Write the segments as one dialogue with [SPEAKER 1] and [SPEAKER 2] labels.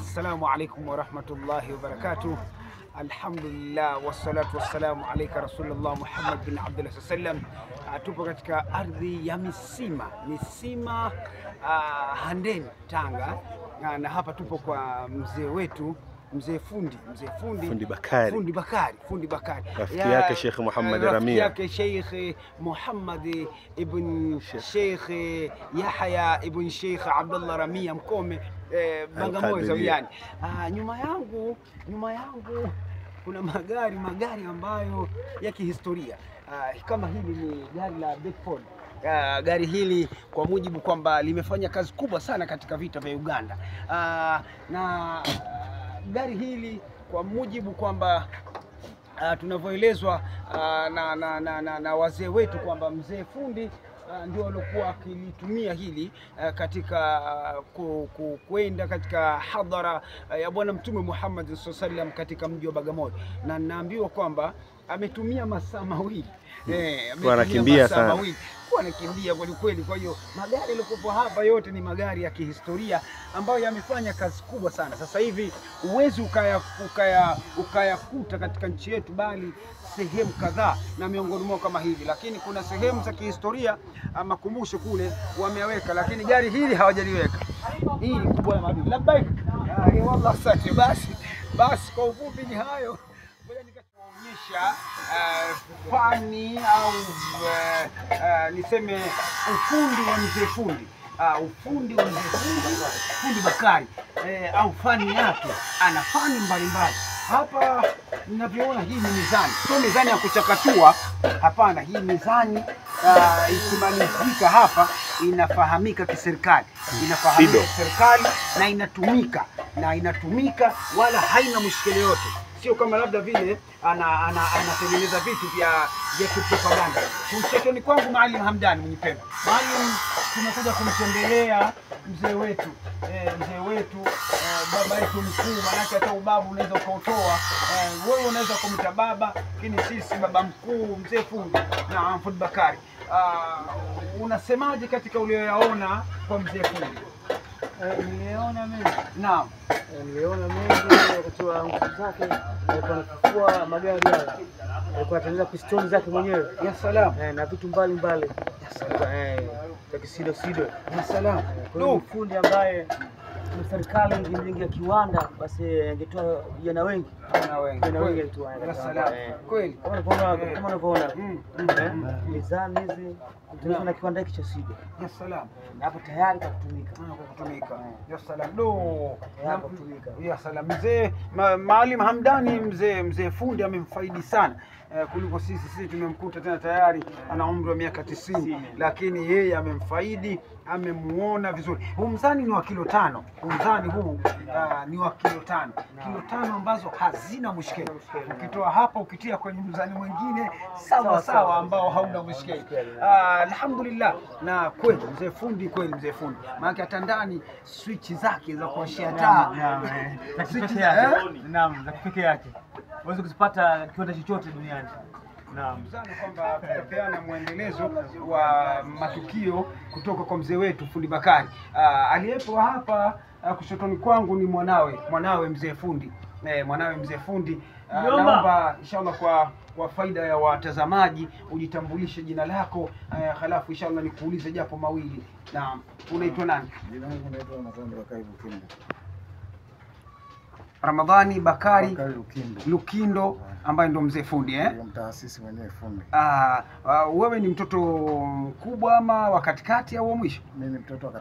[SPEAKER 1] Assalamu alaikum warahmatullahi wabarakatuh. Alhamdulillah wassalatu wassalamu alaika Rasulullah Muhammad bin Abdullah sallam. Tupo katika ardhi ya Misima Handeni, Tanga, na hapa tupo kwa mzee wetu, mzee fundi Bakari,
[SPEAKER 2] rafiki yake Sheikh Muhammad Ramia,
[SPEAKER 1] yake Sheikh Muhammad ibn Sheikh Yahya ibn Sheikh Abdullah Ramia Mkome, Bagamoyo Zawiani. Nyuma yangu kuna magari ambayo ya kihistoria. Kama hili ni gari la Bedford. Gari hili kwa mujibu kwamba limefanya kazi kubwa sana katika vita vya Uganda, na gari hili kwa mujibu kwamba tunavyoelezwa na wazee wetu kwamba mzee fundi ndio alikuwa akilitumia hili katika kwenda katika hadhara ya Bwana Mtume Muhammad sallallahu alaihi wasallam katika mji wa Bagamoyo, na naambiwa kwamba ametumia masaa mawili.
[SPEAKER 2] Anakimbia sana,
[SPEAKER 1] anakimbia kweli kweli. Kwa hiyo magari yaliokuwa hapa yote ni magari ya kihistoria ambayo yamefanya kazi kubwa sana. Sasa hivi uwezi ukayakuta katika nchi yetu, bali sehemu kadhaa na miongoni mwao kama hivi, lakini kuna sehemu za kihistoria makumbusho kule wameweka, lakini gari hili hawajaliweka. Hii kubwa ya madudu. Labbaik. Wallah asante. Basi kwa ufupi ni hayo. Ngoja nikaonyesha fani au niseme ufundi wa mzee fundi. Ufundi wa mzee fundi Bakari, au fani yake. Ana fani mbalimbali. Hapa ninavyoona hii ni mizani. Sio mizani ya kuchakatua, hapana. Hii mizani ikimalizika hapa inafahamika kiserikali. Inafahamika kiserikali na inatumika wala haina mushkeli yote. Sio kama labda vile anatengeneza vitu vya propaganda. Kumchekeni kwangu Maalim Hamdani mnipenda. Maalim tumekuja kumtembelea mzee wetu. Baba yetu mkuu, manake hata ubabu unaweza ukautoa. Wewe unaweza kumta baba, lakini sisi baba mkuu mzee fundi na Fundi Bakari. Unasemaje katika ulioyaona kwa mzee fundi?
[SPEAKER 3] Niliona mengi.
[SPEAKER 1] Naam.
[SPEAKER 3] Niliona mengi wakati wa nguvu zake, alikuwa magari haya. Alikuwa anatengeneza pistoni zake mwenyewe.
[SPEAKER 1] Ya salam.
[SPEAKER 3] Na vitu mbalimbali.
[SPEAKER 1] Ya salam.
[SPEAKER 3] Sido.
[SPEAKER 1] Ya salam.
[SPEAKER 3] Ndio fundi ambaye serikali ingemjenga kiwanda, basi angetoa vijana wengi. Vijana wengi tu.
[SPEAKER 1] Ya salam. Kweli.
[SPEAKER 3] Kama unavyoona mizani hizi tunaweza na kiwanda hiki cha Sido.
[SPEAKER 1] Ya salam.
[SPEAKER 3] Na hapo tayari kwa kutumika.
[SPEAKER 1] Ya salam. Ya salam. Mzee Maalim Hamdani, mzee fundi amemfaidi sana kuliko sisi tumemkuta tena tayari ana umri wa miaka 90, lakini yeye amemfaidi, amemuona vizuri. Huu mzani ni wa kilo 5. Mzani huu ni wa kilo 5. Kilo 5 ambazo hazina mushkeli. Ukitoa hapa ukitia kwenye mzani mwingine sawa ambao hauna mushkeli. Alhamdulillah. Na kweli mzee fundi, maana hata ndani switch zake za kuwashia taa
[SPEAKER 3] za kipekee yake. Uweze kuzipata kiwanda chochote duniani.
[SPEAKER 1] Naam, sana kwamba tutapeana mwendelezo wa matukio kutoka kwa mzee wetu Fundi Bakari. Aliyepo hapa kushotoni kwangu ni mwanawe mzee fundi. Mwanawe mzee fundi. Naomba inshallah kwa faida ya watazamaji ujitambulishe jina lako, halafu inshallah nikuulize japo mawili. Naam, unaitwa nani?
[SPEAKER 4] Jina langu naitwa Bakari Lukindo.
[SPEAKER 1] Ramadhani Bakari Lukindo, ambaye ndo mzee fundi
[SPEAKER 4] Ndio mtaasisi mwenyewe fundi.
[SPEAKER 1] Wewe ni mtoto mkubwa ama wa katikati au wa mwisho?
[SPEAKER 4] Mimi ni mtoto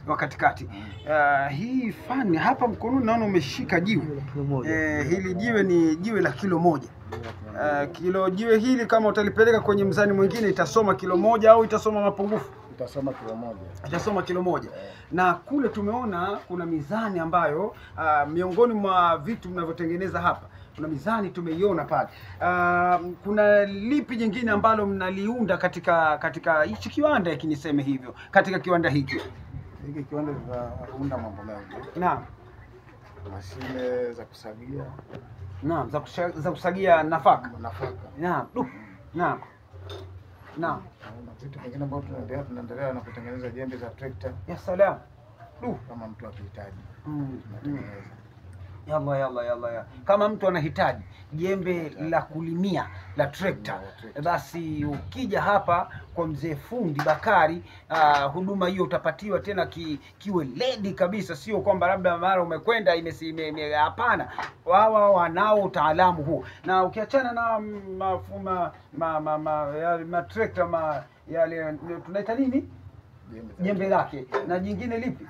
[SPEAKER 4] wa katikati.
[SPEAKER 1] Hii fani hapa mkononi naona umeshika jiwe. Hili jiwe ni jiwe la kilo 1. Jiwe hili kama utalipeleka kwenye mzani mwingine itasoma kilo 1 au itasoma mapungufu?
[SPEAKER 4] Itasoma kilo 1.
[SPEAKER 1] Itasoma kilo 1. Na kule tumeona kuna mizani ambayo miongoni mwa vitu mnavyotengeneza hapa kuna mizani tumeiona pale. Kuna lipi jingine ambalo mnaliunda katika hichi kiwanda hiki, niseme hivyo, katika kiwanda hiki?
[SPEAKER 4] Hiki kiwanda tunaunda mambo mengi.
[SPEAKER 1] Naam.
[SPEAKER 4] Mashine za kusagia.
[SPEAKER 1] Naam, za kusagia nafaka. Naam. Naam.
[SPEAKER 4] Na vitu vingine ambavyo tunaendelea na kutengeneza jembe za trekta.
[SPEAKER 1] Ya salam.
[SPEAKER 4] Kama mtu akihitaji. Tunatengeneza.
[SPEAKER 1] Yalla. Kama mtu anahitaji jembe la kulimia la trekta, basi ukija hapa kwa mzee fundi Bakari, huduma hiyo utapatiwa tena kiwe ledi kabisa, sio kwamba labda mara umekwenda hapana. Wao wanao utaalamu huo. Na ukiachana na trekta yale tunaita nini? Jembe lake. Na jingine lipi?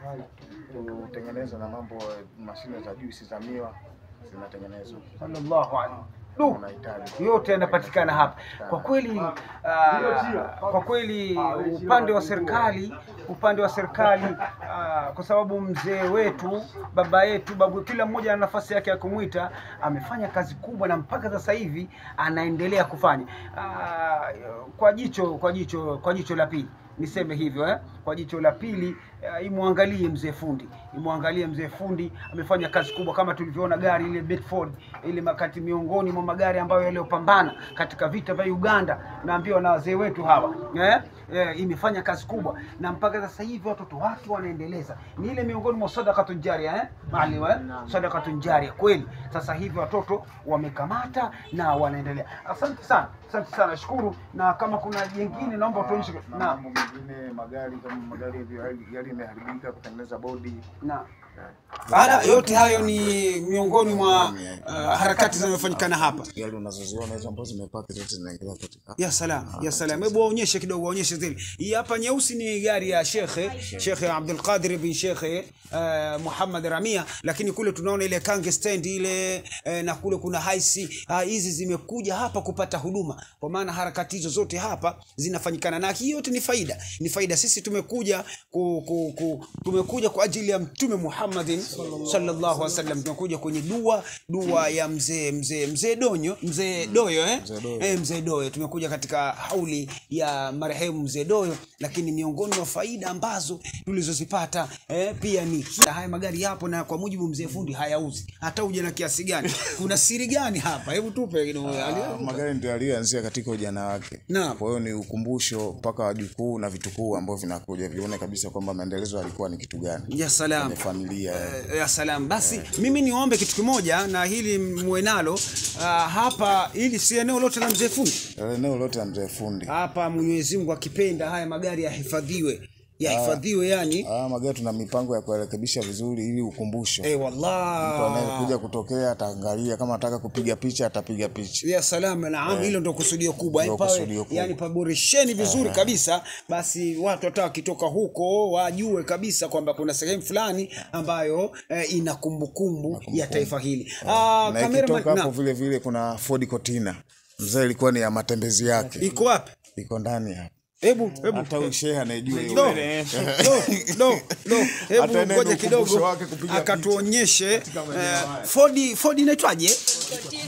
[SPEAKER 4] Kutengeneza na mambo mashine za juisi za miwa zinatengenezwa.
[SPEAKER 1] Sallallahu alaihi yote yanapatikana hapa. Kwa kweli upande wa serikali kwa sababu mzee wetu, baba yetu, babu, kila mmoja ana nafasi yake ya kumwita, amefanya kazi kubwa na mpaka sasa hivi anaendelea kufanya. Kwa jicho la pili niseme hivyo, kwa jicho la pili, imwangalie mzee fundi, amefanya kazi kubwa. Kama tulivyoona gari ile Bedford ile makati, miongoni mwa magari ambayo yaliyopambana katika vita vya Uganda, naambiwa na wazee wetu hawa, imefanya kazi kubwa na mpaka sasa hivi watoto wake wanaendeleza. Ni ile miongoni mwa sadaqatun jaria, sadaqatun jaria kweli. Sasa hivi watoto wamekamata na wanaendelea. Asante sana, shukuru. Na kama kuna jingine naomba tuonyeshe. Na
[SPEAKER 4] mwingine magari gari imeharibika, kutengeneza bodi
[SPEAKER 1] na yote hayo ni miongoni mwa harakati zinazofanyikana hapa.
[SPEAKER 4] Gari unazoziona hizo ambazo zimepaki zote zinaingia katika.
[SPEAKER 1] Ya salam. Hebu waonyeshe kidogo, waonyeshe zile. Hii hapa nyeusi ni gari ya Sheikh Abdul Qadir bin Sheikh Muhammad Ramia, lakini kule tunaona ile Kange stand ile, na kule kuna haisi. Hizi zimekuja hapa kupata huduma, kwa maana harakati hizo zote hapa zinafanyikana, na hii yote ni faida. Sisi tumekuja kwa ajili ya Mtume Muhammadin sallallahu alaihi wasallam. Tumekuja kwenye dua ya mzee Doyo. Tumekuja katika hauli ya marehemu mzee Doyo, lakini miongoni mwa faida ambazo tulizozipata pia ni haya magari yapo, na kwa mujibu mzee fundi hayauzi. Hata uje na kiasi gani, kuna siri gani hapa? Hebu tupe kidogo.
[SPEAKER 4] Magari ndio alianzia katika ujana wake. Kwa hiyo ni ukumbusho mpaka wajukuu na vitukuu ambao vinakuja vione kabisa kwamba maendelezo yalikuwa ni kitu gani.
[SPEAKER 1] Ya salam.
[SPEAKER 4] Familia.
[SPEAKER 1] Ya salam. Basi mimi niombe kitu kimoja, na hili muwe nalo hapa, ili si eneo lote la mzee fundi.
[SPEAKER 4] Eneo lote la mzee fundi.
[SPEAKER 1] Hapa Mwenyezi Mungu akipenda haya magari yahifadhiwe. Yani
[SPEAKER 4] magari tuna mipango ya kurekebisha vizuri ili ukumbusho.
[SPEAKER 1] Wallah.
[SPEAKER 4] Mtu anayekuja kutokea ataangalia, kama anataka kupiga picha atapiga picha.
[SPEAKER 1] Ya salama, naam. Hilo ndio kusudio kubwa. Yani paboresheni vizuri kabisa, basi watu hata wakitoka huko wajue kabisa kwamba kuna sehemu fulani ambayo ina kumbukumbu ya taifa hili.
[SPEAKER 4] Kamera hapo vile kuna Ford Cortina. Mzee ilikuwa ni ya matembezi yake.
[SPEAKER 1] Iko wapi?
[SPEAKER 4] Iko ndani hapa.
[SPEAKER 1] Hebu
[SPEAKER 4] hata shehe anajua hiyo.
[SPEAKER 1] Hebu ngoja kidogo akatuonyeshe Ford inaitwaje?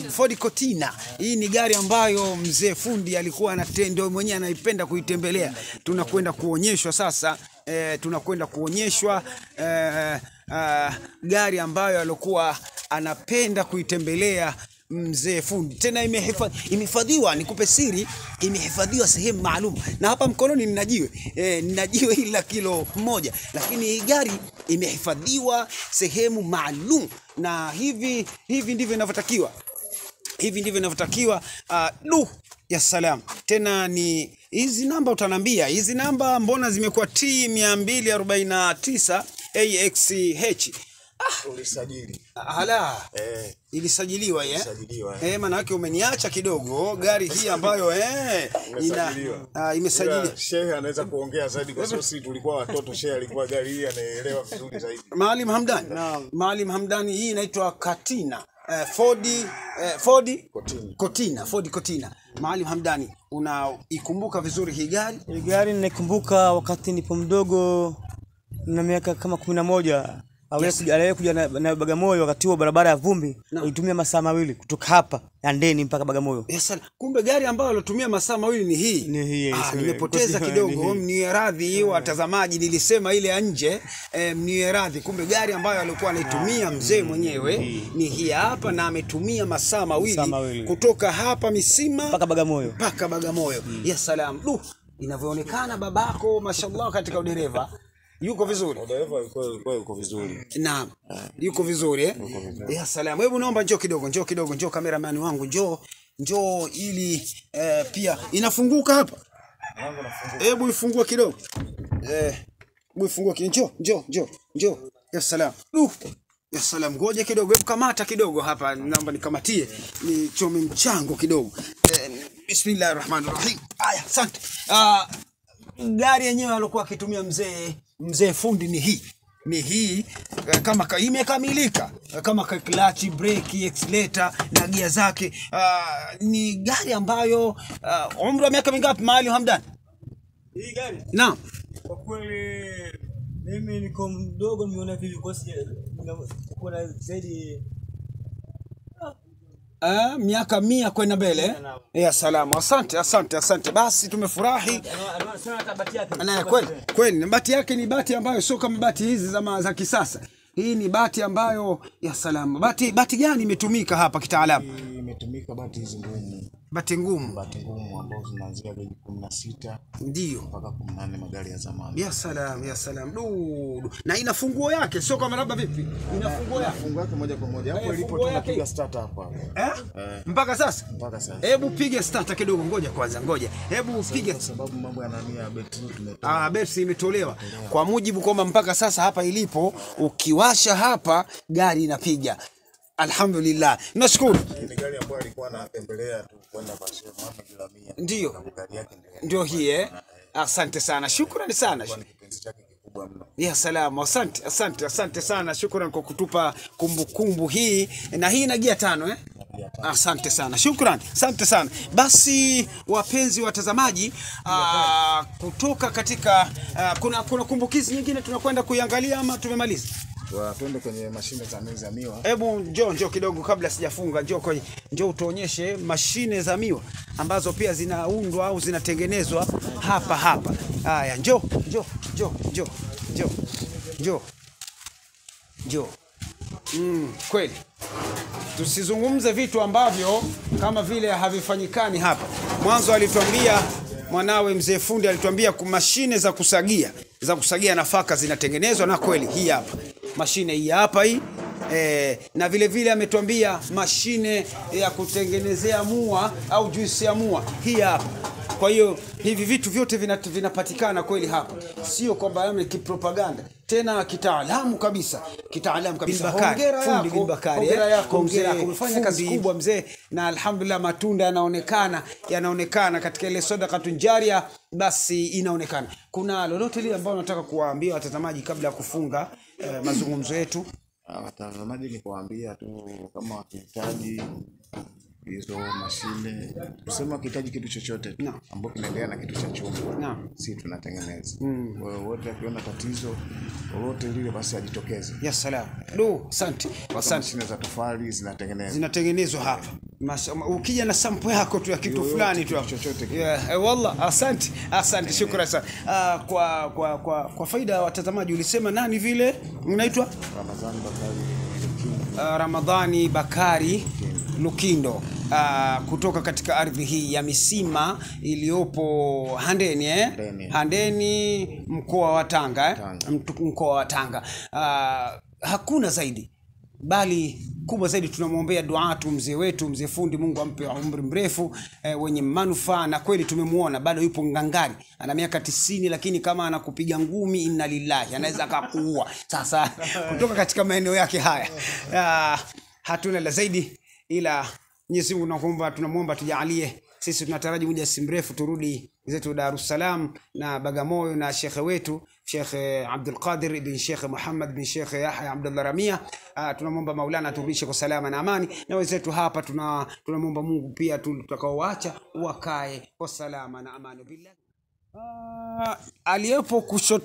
[SPEAKER 1] Ford Cortina. Hii ni gari ambayo mzee fundi alikuwa anatenda mwenyewe, anaipenda kuitembelea. Tunakwenda kuonyeshwa sasa, gari ambayo alikuwa anapenda kuitembelea mzee fundi. Tena imehifadhiwa, nikupe siri, imehifadhiwa sehemu maalum. Na hapa mkononi nina jiwe hili la kilo 1, lakini hii gari imehifadhiwa sehemu maalum, na hivi ndivyo inavyotakiwa. Ya salam. Tena ni hizi namba, utanambia hizi namba mbona zimekuwa T249 AXH?
[SPEAKER 4] Ulisajili.
[SPEAKER 1] Ilisajiliwa maana yake umeniacha kidogo gari hii ambayo imesajiliwa.
[SPEAKER 4] Shehe anaweza kuongea zaidi kwa sababu sisi tulikuwa watoto. Shehe alikuwa gari hii anaelewa vizuri zaidi.
[SPEAKER 1] Maalim Hamdani, hii inaitwa Cortina. Ford Cortina. Maalim Hamdani, unaikumbuka vizuri hii gari?
[SPEAKER 3] Hii gari ninaikumbuka wakati nipo mdogo, na miaka kama 11. Aliyekuja na Bagamoyo wakati huo barabara ya vumbi, alitumia masaa 2 kutoka hapa Handeni mpaka Bagamoyo.
[SPEAKER 1] Kumbe gari ambayo alitumia masaa 2 ni hii. Nimepoteza kidogo, mniwe radhi watazamaji, nilisema ile ya nje, mniwe radhi. Kumbe gari ambayo alikuwa anaitumia mzee mwenyewe ni hii hapa, na ametumia masaa 2 kutoka hapa Misima
[SPEAKER 3] mpaka Bagamoyo.
[SPEAKER 1] Ya salam. Inavyoonekana babako mashallah katika udereva. Yuko vizuri?
[SPEAKER 4] Dereva yuko vizuri.
[SPEAKER 1] Naam. Yuko vizuri eh? Ya salam. Hebu naomba njoo kidogo, njoo cameraman wangu, njoo ili pia inafunguka hapa. Hebu ifungue kidogo. Hebu ifungue kidogo. Njoo. Ya salam. Ya salam, ngoja kidogo, hebu kamata kidogo hapa, naomba nikamatie. Ni chome mchango kidogo. Bismillahirrahmanirrahim. Aya, asante. Gari yenyewe alikuwa akitumia mzee fundi ni hii kama imekamilika, kama clutch, brake, accelerator na gia zake. Ni gari ambayo umri wa miaka mingapi mahali Hamdan?
[SPEAKER 3] Hii gari?
[SPEAKER 1] Naam.
[SPEAKER 3] Kwa kweli mimi niko mdogo, nimeona hivi kwa kuna zaidi
[SPEAKER 1] miaka 100 kwenda mbele. Ya salamu. Asante. Basi tumefurahi. Na kweli bati yake ni bati ambayo sio kama bati hizi za kisasa. Hii ni bati ambayo ya salamu. Bati gani imetumika hapa kitaalamu?
[SPEAKER 4] Imetumika bati hizi ngumu.
[SPEAKER 1] Bati ngumu
[SPEAKER 4] ambazo zinaanzia geji 16
[SPEAKER 1] ndio
[SPEAKER 4] mpaka 18 magari ya zamani.
[SPEAKER 1] Ya salam. Na ina funguo yake, sio kama labda vipi? Ina funguo
[SPEAKER 4] yake moja kwa moja. Hapo ilipo tunapiga starter hapa.
[SPEAKER 1] Mpaka sasa?
[SPEAKER 4] Mpaka sasa.
[SPEAKER 1] Hebu piga starter kidogo, ngoja. Hebu piga,
[SPEAKER 4] kwa sababu mambo ya betri tumetoa.
[SPEAKER 1] Betri imetolewa. Kwa mujibu kwamba mpaka sasa hapa ilipo ukiwasha hapa gari inapiga. Alhamdulillah. Nashukuru.
[SPEAKER 4] Ni gari ambayo alikuwa anatembelea tu kwenda kwa Sheikh Muhammad Ramia.
[SPEAKER 1] Ndio. Ndio hii Asante sana. Shukrani sana.
[SPEAKER 4] Kipenzi chake kikubwa mno.
[SPEAKER 1] Ya salamu. Asante sana. Shukrani kwa kutupa kumbukumbu hii. Na hii ina gia 5 Asante sana. Shukrani. Asante sana. Basi wapenzi watazamaji, kutoka katika kuna kumbukizi nyingine tunakwenda kuiangalia ama tumemaliza?
[SPEAKER 4] Twende kwenye mashine za miwa za miwa.
[SPEAKER 1] Hebu njoo kidogo kabla sijafunga. Njoo utuonyeshe mashine za miwa ambazo pia zinaundwa au zinatengenezwa hapa. Haya, njoo. Kweli. Tusizungumze vitu ambavyo kama vile havifanyikani hapa. Mwanzo alituambia mwanawe mzee fundi alituambia mashine za kusagia nafaka zinatengenezwa, na kweli hii hapa. Mashine hii hapa hii. Na vile ametuambia mashine ya kutengenezea mua au juisi ya mua hii hapa. Kwa hiyo hivi vitu vyote vinapatikana kweli hapa. Sio kwamba ni kipropaganda. Tena kitaalamu kabisa. Hongera bin Bakari. Umefanya kazi kubwa mzee, na alhamdulillah matunda yanaonekana katika ile sadaqatun jaria, basi inaonekana. Kuna lolote lile ambalo nataka kuwaambia watazamaji kabla ya kufunga mazungumzo yetu?
[SPEAKER 4] Watazamaji ni kuambia tu kama wakihitaji hizo mashine, tuseme wakihitaji kitu chochote ambacho kinaendelea na kitu cha chuma, sisi tunatengeneza. Kwa hiyo wote akiona tatizo lolote lile basi ajitokeze.
[SPEAKER 1] Ya salam. Asante.
[SPEAKER 4] Mashine za tofali
[SPEAKER 1] zinatengenezwa hapa. Ukija na sample yako tu ya kitu fulani tu
[SPEAKER 4] chochote.
[SPEAKER 1] Wallah, asante. Shukrani sana. Kwa faida ya watazamaji, ulisema nani vile unaitwa? Ramadhani Bakari Lukindo. Kutoka katika ardhi hii ya Misima iliyopo Handeni Handeni, mkoa wa Tanga mkoa wa Tanga. Hakuna zaidi bali kubwa zaidi tunamwombea duatu mzee wetu mzee fundi, Mungu ampe umri mrefu wenye manufaa, na kweli tumemuona bado yupo ngangari, ana miaka 90, lakini kama anakupiga ngumi inna lillahi anaweza akakuua. Sasa kutoka katika maeneo yake haya hatuna la zaidi ila Mwenyezi Mungu tunamuomba tujalie. Sisi tunataraji muda si mrefu turudi zetu Dar es Salaam na Bagamoyo na shekhe wetu Sheikh Abdul Qadir bin Sheikh Muhammad bin Sheikh Yahya Abdullah Ramia. Tunamuomba Maulana turudishe kwa salama na amani, na wenzetu hapa tunamuomba Mungu pia tutakaoacha wakae kwa salama na amani. Billah. Aliyepo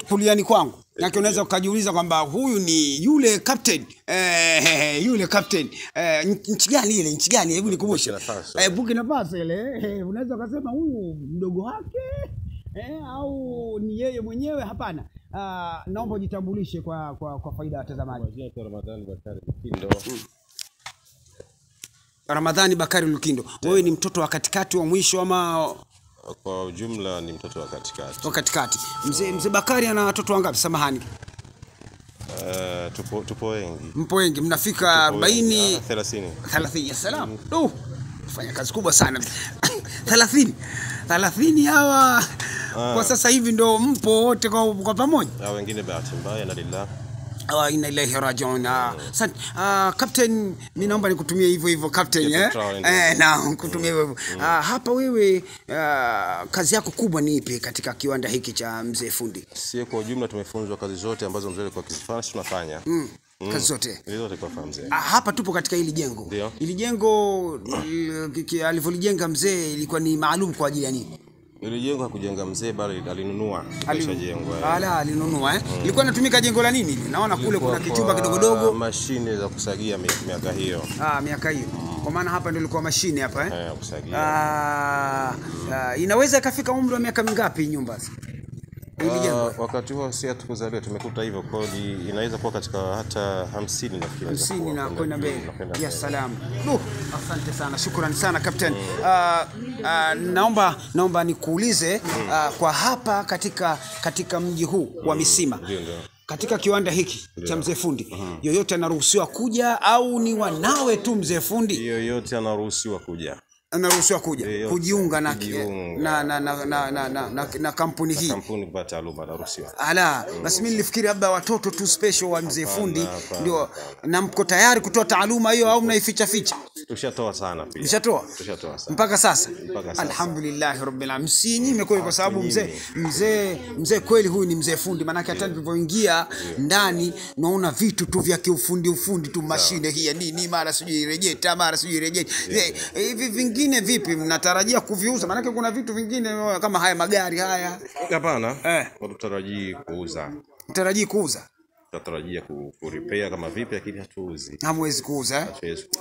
[SPEAKER 1] kuliani kwangu yake unaweza ukajiuliza kwamba huyu ni yule captain yule captain nchi gani hebu nikumbushe. Burkina Faso ile unaweza ukasema huyu mdogo wake au ni yeye mwenyewe? Hapana. Naomba ujitambulishe kwa faida ya watazamaji.
[SPEAKER 2] Ramadhani Bakari Lukindo.
[SPEAKER 1] Ramadhani Bakari Lukindo. Wewe ni mtoto wa katikati wa mwisho ama
[SPEAKER 5] Kwa ujumla ni mtoto wa katikati.
[SPEAKER 1] Wa katikati. Mzee Bakari ana watoto wangapi? Samahani.
[SPEAKER 5] Tupo wengi.
[SPEAKER 1] Mpo wengi, mnafika 40
[SPEAKER 5] 30.
[SPEAKER 1] 30. Ya salam. Fanya kazi kubwa sana. 30 hawa kwa sasa hivi ndo mpo wote kwa pamoja.
[SPEAKER 5] Wengine bahati mbaya na lillah.
[SPEAKER 1] Inna ilahi rajiun. Captain, mimi naomba nikutumie hivyo captain, na kutumia hivyo. Hapa wewe kazi yako kubwa ni ipi katika kiwanda hiki cha Mzee Fundi?
[SPEAKER 5] Sisi kwa ujumla tumefunzwa kazi zote ambazo mzee alikuwa akifanya tunafanya.
[SPEAKER 1] Kazi zote.
[SPEAKER 5] Zote kwa fahamu mzee.
[SPEAKER 1] Hapa tupo katika hili jengo.
[SPEAKER 5] Ndio.
[SPEAKER 1] Hili jengo alivyolijenga mzee ilikuwa ni maalum kwa ajili ya nini?
[SPEAKER 5] Ile jengo hakujenga mzee bali alinunua.
[SPEAKER 1] Alinunua. Ilikuwa inatumika jengo la nini? Naona kule kuna kichumba kidogo.
[SPEAKER 5] Mashine za kusagia miaka hiyo.
[SPEAKER 1] Miaka hiyo. Kwa maana hapa ndio ilikuwa mashine hapa
[SPEAKER 5] kusagia.
[SPEAKER 1] Inaweza ikafika umri wa miaka mingapi nyumba?
[SPEAKER 5] Wakati huo si hatukuzaliwa, tumekuta hivyo, kodi inaweza kuwa katika hata 50 nafikiri.
[SPEAKER 1] 50 na kwenda mbele. Ya salam. Asante sana. Shukrani sana Captain. Naomba nikuulize kwa hapa katika mji huu wa Misima.
[SPEAKER 5] Ndio.
[SPEAKER 1] Katika kiwanda hiki cha Mzee Fundi, yoyote anaruhusiwa kuja au ni wanawe tu Mzee Fundi?
[SPEAKER 5] Yoyote anaruhusiwa kuja.
[SPEAKER 1] Anaruhusiwa kuja kujiunga na kampuni hii.
[SPEAKER 5] Kampuni kwa taaluma anaruhusiwa.
[SPEAKER 1] Basi mimi nilifikiri labda watoto tu special wa Mzee Fundi ndio, na mko tayari kutoa taaluma hiyo au mnaificha ficha?
[SPEAKER 5] Tushatoa sana pia.
[SPEAKER 1] Tushatoa sana. Mpaka sasa. Alhamdulillah rabbil alamin. Msinyime kweli, kwa sababu mzee kweli huyu ni Mzee Fundi, maana hata nilipoingia ndani naona vitu tu vya kiufundi tu, mashine hii nini, mara sijui rejeta, mara sijui rejeta. Hivi vingine vipi mnatarajia kuviuza? Maana kuna vitu vingine kama haya magari haya.
[SPEAKER 5] Hapana. Tutarajii kuuza.
[SPEAKER 1] Mtarajii kuuza?
[SPEAKER 5] Tutarajia kurepair kama vipi, lakini hatuuzi.
[SPEAKER 1] Hamwezi kuuza.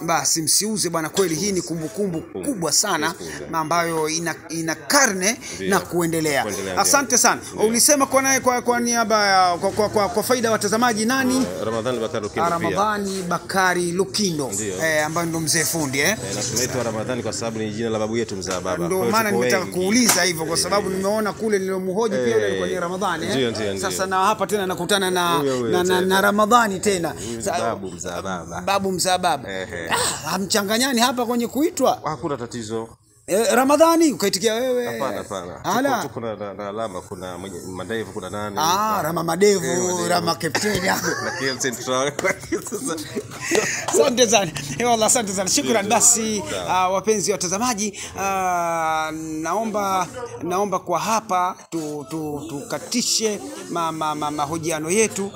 [SPEAKER 1] Basi msiuze bwana, kweli hii ni kumbukumbu kubwa sana ambayo ina karne na kuendelea. Asante sana. Ulisema kwa niaba ya kwa faida ya watazamaji nani?
[SPEAKER 5] Ramadhani Bakari Lukindo.
[SPEAKER 1] Ramadhani Bakari Lukindo, ambaye ndo Mzee Fundi
[SPEAKER 5] na tunaitwa Ramadhani kwa sababu ni jina la babu yetu mzaa baba.
[SPEAKER 1] Ndio maana nimetaka kuuliza hivyo, kwa sababu nimeona kule nilomhoji pia yule alikuwa ni Ramadhani. Sasa na hapa tena nakutana na Ramadhani tena. Babu mzaa baba. Hamchanganyani hapa kwenye kuitwa?
[SPEAKER 5] Hakuna tatizo.
[SPEAKER 1] Ramadhani ukaitikia wewe?
[SPEAKER 5] Hapana. Tuko na alama, kuna madevu, kuna nani?
[SPEAKER 1] Rama madevu, Rama captain yako. Asante sana. Wallah asante sana. Shukrani. Basi wapenzi watazamaji, naomba kwa hapa tukatishe mahojiano yetu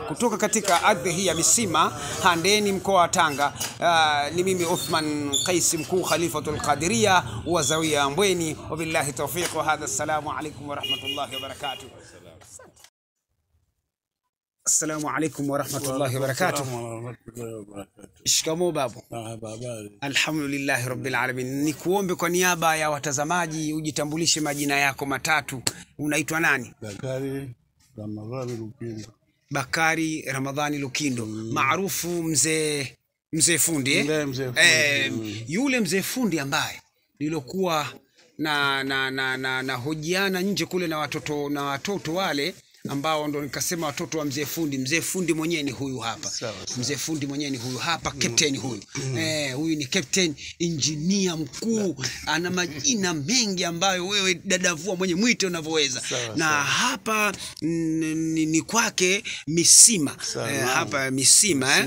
[SPEAKER 1] kutoka katika ardhi hii ya Misima, Handeni, mkoa wa Tanga. Ni mimi Uthman Qais, mkuu Khalifatul Qadiria wa Zawiya Ambweni. Wabillahi tawfiq wa hadha. Assalamu alaykum wa rahmatullahi wa barakatuh. Assalamu alaykum wa rahmatullahi wa barakatuh. Shikamoo babu. Alhamdulillah rabbil alamin. Nikuombe kwa niaba ya watazamaji ujitambulishe majina yako matatu. Unaitwa nani? Bakari Ramadhani Lukindo, maarufu Mzee Fundi. Yule Mzee Fundi ambaye nilokuwa na hojiana nje kule na watoto wale ambao ndo nikasema watoto wa Mzee Fundi. Mzee Fundi mwenyewe ni huyu hapa. Mzee Fundi mwenyewe ni huyu hapa, captain huyu. Huyu ni captain engineer mkuu, ana majina mengi ambayo wewe dadavua mwenye mwite unavyoweza. Na hapa ni kwake Misima. Hapa Misima,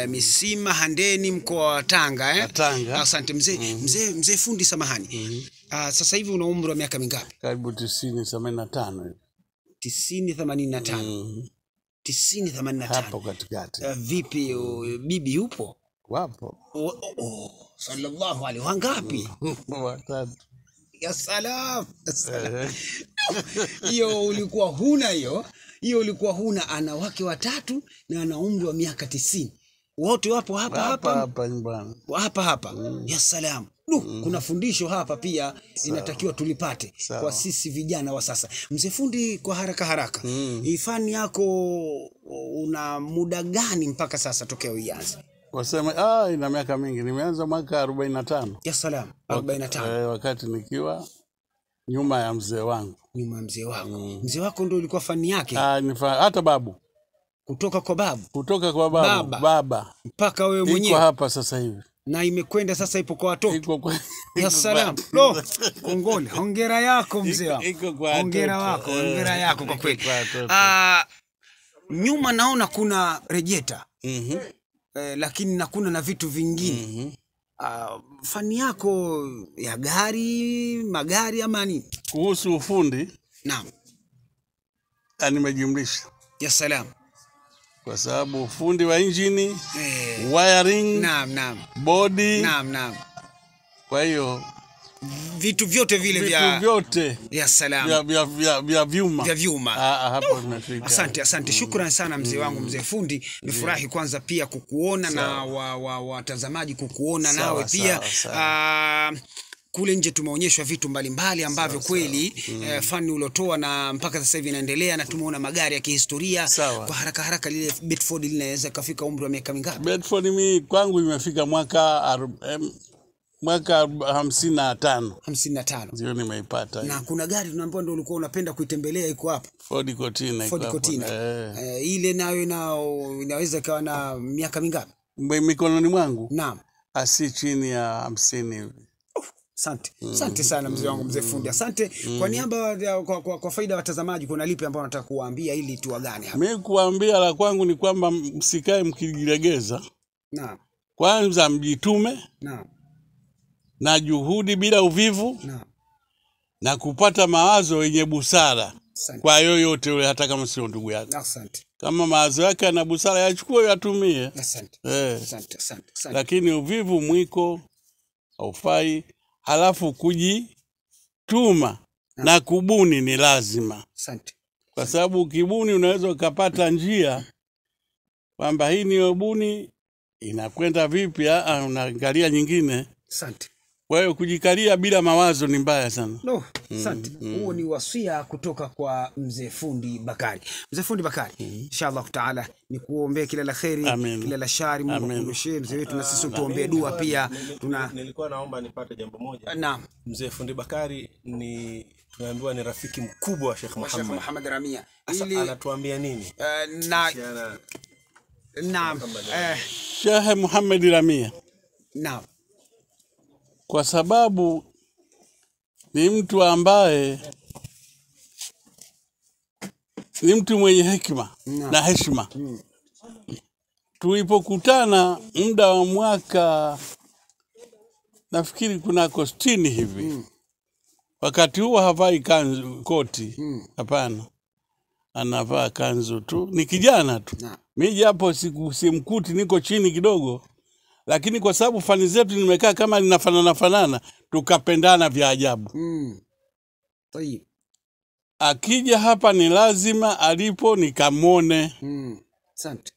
[SPEAKER 1] Misima Handeni, mkoa wa Tanga. Asante Mzee Fundi, samahani. Sasa hivi una umri wa miaka mingapi?
[SPEAKER 6] Karibu 90-85.
[SPEAKER 1] 90-85. 90-85.
[SPEAKER 6] Hapo katikati.
[SPEAKER 1] Vipi bibi yupo?
[SPEAKER 6] Wapo.
[SPEAKER 1] Sallallahu alaihi. Wangapi?
[SPEAKER 6] Watatu.
[SPEAKER 1] Ya salam. Hiyo ulikuwa huna hiyo ulikuwa huna. Ana wake watatu na ana umri wa miaka 90. Wote wapo hapa
[SPEAKER 6] nyumbani.
[SPEAKER 1] Hapa. Ya salam. Kuna fundisho hapa pia inatakiwa tulipate kwa sisi vijana wa sasa. Mzee Fundi, kwa haraka ifani yako una muda gani mpaka sasa tokea uianze?
[SPEAKER 6] Wasema ina miaka mingi. Nimeanza mwaka 45.
[SPEAKER 1] Ya salam. 45.
[SPEAKER 6] Wakati nikiwa nyuma ya mzee wangu.
[SPEAKER 1] Nyuma ya mzee wako. Mzee wako ndio ilikuwa fani yake?
[SPEAKER 6] Hata babu.
[SPEAKER 1] Kutoka kwa babu?
[SPEAKER 6] Kutoka kwa babu. Baba.
[SPEAKER 1] Mpaka wewe mwenyewe?
[SPEAKER 6] Iko hapa sasa hivi.
[SPEAKER 1] Na imekwenda sasa ipo kwa watoto?
[SPEAKER 6] Iko kwa...
[SPEAKER 1] Ya salam. Kongole. Hongera yako mzee wangu. Hongera wako. Hongera yako kwa kweli. Nyuma naona kuna rejeta. Lakini nakuna na vitu vingine. Fani yako ya magari ama nini?
[SPEAKER 6] Kuhusu ufundi?
[SPEAKER 1] Naam.
[SPEAKER 6] Nimejumlisha.
[SPEAKER 1] Ya salam.
[SPEAKER 6] Kwa sababu ufundi wa injini, wiring,
[SPEAKER 1] naam,
[SPEAKER 6] body,
[SPEAKER 1] naam.
[SPEAKER 6] Kwa hiyo
[SPEAKER 1] vitu vyote vile
[SPEAKER 6] vyote
[SPEAKER 1] ya salam
[SPEAKER 6] vya vyuma. Hapo
[SPEAKER 1] tunafika. Asante. Shukrani sana mzee wangu, mzee fundi. Nifurahi kwanza pia kukuona na watazamaji kukuona nawe pia. Kule nje tumeonyeshwa vitu mbalimbali ambavyo kweli fani ulotoa na mpaka sasa hivi inaendelea, na tumeona magari ya kihistoria. Kwa haraka lile Bedford linaweza kufika umri wa miaka mingapi?
[SPEAKER 6] Bedford mimi kwangu imefika mwaka 55. Ndio nimeipata.
[SPEAKER 1] Na kuna gari tunaambiwa ndio ulikuwa unapenda kuitembelea, iko hapa.
[SPEAKER 6] Ford Cortina.
[SPEAKER 1] Ile nayo inaweza kawa na miaka mingapi?
[SPEAKER 6] Mikononi mwangu?
[SPEAKER 1] Naam.
[SPEAKER 6] Asi chini ya 50 hivi.
[SPEAKER 1] Asante sana mzee wangu, mzee fundi. Asante. Kwa niaba kwa faida ya watazamaji, kuna lipi ambao nataka kuwaambia ili tuagane hapa?
[SPEAKER 6] Mimi kuambia la kwangu ni kwamba msikae mkijilegeza.
[SPEAKER 1] Naam.
[SPEAKER 6] Kwanza mjitume.
[SPEAKER 1] Naam.
[SPEAKER 6] Na juhudi bila uvivu.
[SPEAKER 1] Naam.
[SPEAKER 6] Na kupata mawazo yenye busara. Kwa yoyote yule, hata kama sio ndugu yako.
[SPEAKER 1] Asante.
[SPEAKER 6] Kama mawazo yake na busara yachukue yatumie.
[SPEAKER 1] Asante.
[SPEAKER 6] Lakini uvivu mwiko haufai. Halafu kujituma na kubuni ni lazima.
[SPEAKER 1] Asante.
[SPEAKER 6] Kwa sababu ukibuni unaweza ukapata njia kwamba hii ni ubuni inakwenda vipi, unaangalia nyingine.
[SPEAKER 1] Asante.
[SPEAKER 6] Kwa hiyo kujikalia bila mawazo ni mbaya sana.
[SPEAKER 1] Asante. Huo ni wasia kutoka kwa mzee fundi Bakari. Mzee fundi Bakari, inshallah taala nikuombee kila la kheri, kila la shari, Mungu akuondoshie mzee wetu, na sisi tuombee dua pia.
[SPEAKER 2] Nilikuwa naomba nipate jambo moja.
[SPEAKER 1] Naam.
[SPEAKER 2] Mzee fundi Bakari tunaambiwa ni rafiki mkubwa wa Sheikh
[SPEAKER 1] Muhammad Ramia.
[SPEAKER 2] Anatuambia nini?
[SPEAKER 1] Naam.
[SPEAKER 6] Sheikh Muhammad Ramia.
[SPEAKER 1] Naam.
[SPEAKER 6] Kwa sababu ni mtu ambaye ni mtu mwenye hekima na heshima. Tulipokutana muda wa mwaka nafikiri kuna 60 hivi. Wakati huo havai koti. Hapana. Anavaa kanzu tu. Ni kijana tu. Mimi japo simkuti, niko chini kidogo. Lakini kwa sababu fani zetu nimekaa kama linafanana tukapendana vya ajabu. Akija hapa ni lazima alipo nikamwone.
[SPEAKER 1] Asante.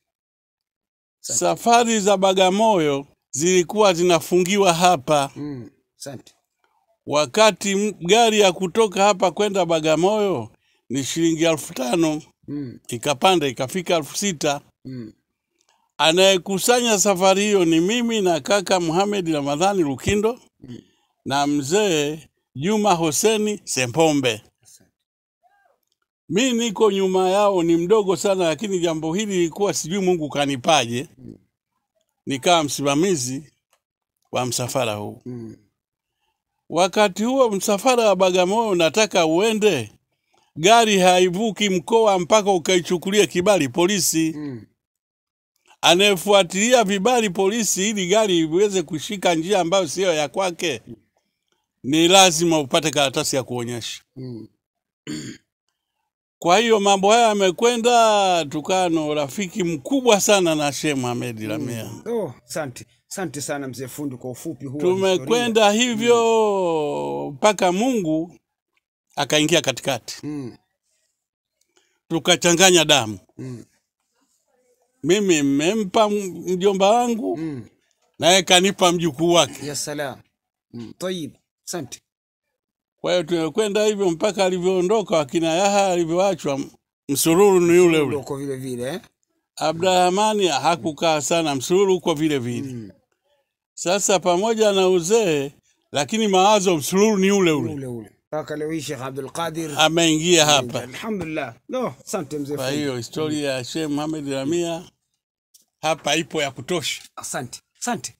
[SPEAKER 6] Safari za Bagamoyo zilikuwa zinafungiwa hapa.
[SPEAKER 1] Asante.
[SPEAKER 6] Wakati gari ya kutoka hapa kwenda Bagamoyo ni shilingi 5,000. Ikapanda ikafika 6,000. Anayekusanya safari hiyo ni mimi na kaka Muhammad Ramadhani Lukindo na mzee Juma Hoseni Sempombe. Mimi niko nyuma yao, ni mdogo sana, lakini jambo hili lilikuwa sijui Mungu kanipaje. Nikawa msimamizi wa msafara huu. Wakati huo msafara wa Bagamoyo nataka uende, gari haivuki mkoa mpaka ukaichukulia kibali polisi. Anayefuatilia vibali polisi ili gari iweze kushika njia ambayo sio ya kwake, ni lazima upate karatasi ya kuonyesha. Kwa hiyo mambo haya yamekwenda, tukano rafiki mkubwa sana na Sheikh Muhammad Ramia.
[SPEAKER 1] Asante sana mzee fundi kwa ufupi huo.
[SPEAKER 6] Tumekwenda hivyo mpaka Mungu akaingia katikati. Tukachanganya damu. Mimi mmempa mjomba wangu naye kanipa mjukuu wake.
[SPEAKER 1] Ya salam. Tayib. Asante.
[SPEAKER 6] Kwa hiyo tumekwenda hivyo mpaka alivyoondoka wakina Yaha, alivyoachwa msururu ni yule ule.
[SPEAKER 1] Uko vile vile.
[SPEAKER 6] Abdurahmani hakukaa sana, msururu uko vile vile. Sasa pamoja na uzee lakini mawazo msururu ni ule ule.
[SPEAKER 1] mpaka leo hii Sheikh Abdul Qadir
[SPEAKER 6] ameingia hapa.
[SPEAKER 1] Alhamdulillah. No, asante mzee.
[SPEAKER 6] Kwa hiyo historia ya Sheikh Mohamed Lamia hapa ipo ya kutosha.
[SPEAKER 1] Asante.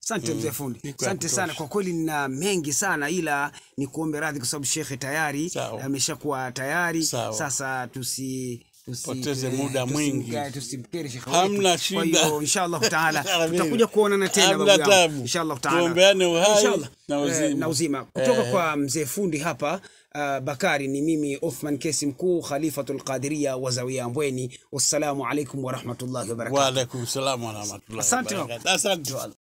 [SPEAKER 1] Asante mzee fundi. Asante sana kwa kweli, nina mengi sana, ila ni kuombe radhi kwa sababu Sheikh tayari ameshakuwa tayari. Sasa tusipoteze
[SPEAKER 6] muda mwingi,
[SPEAKER 1] tusimkere Sheikh.
[SPEAKER 6] Hamna shida.
[SPEAKER 1] Kwa hiyo inshallah taala tutakuja kuonana tena babu yangu. Inshallah taala.
[SPEAKER 6] Tuombeane uhai na
[SPEAKER 1] uzima. Kutoka kwa mzee fundi hapa Bakari, ni mimi Othman Kesi Mkuu, Khalifatul Qadiria wa Zawiya Ambweni. Wassalamu alaikum wa rahmatullahi wa barakatuh.
[SPEAKER 6] Wa alaikum salam wa rahmatullahi wa barakatuh. Asante.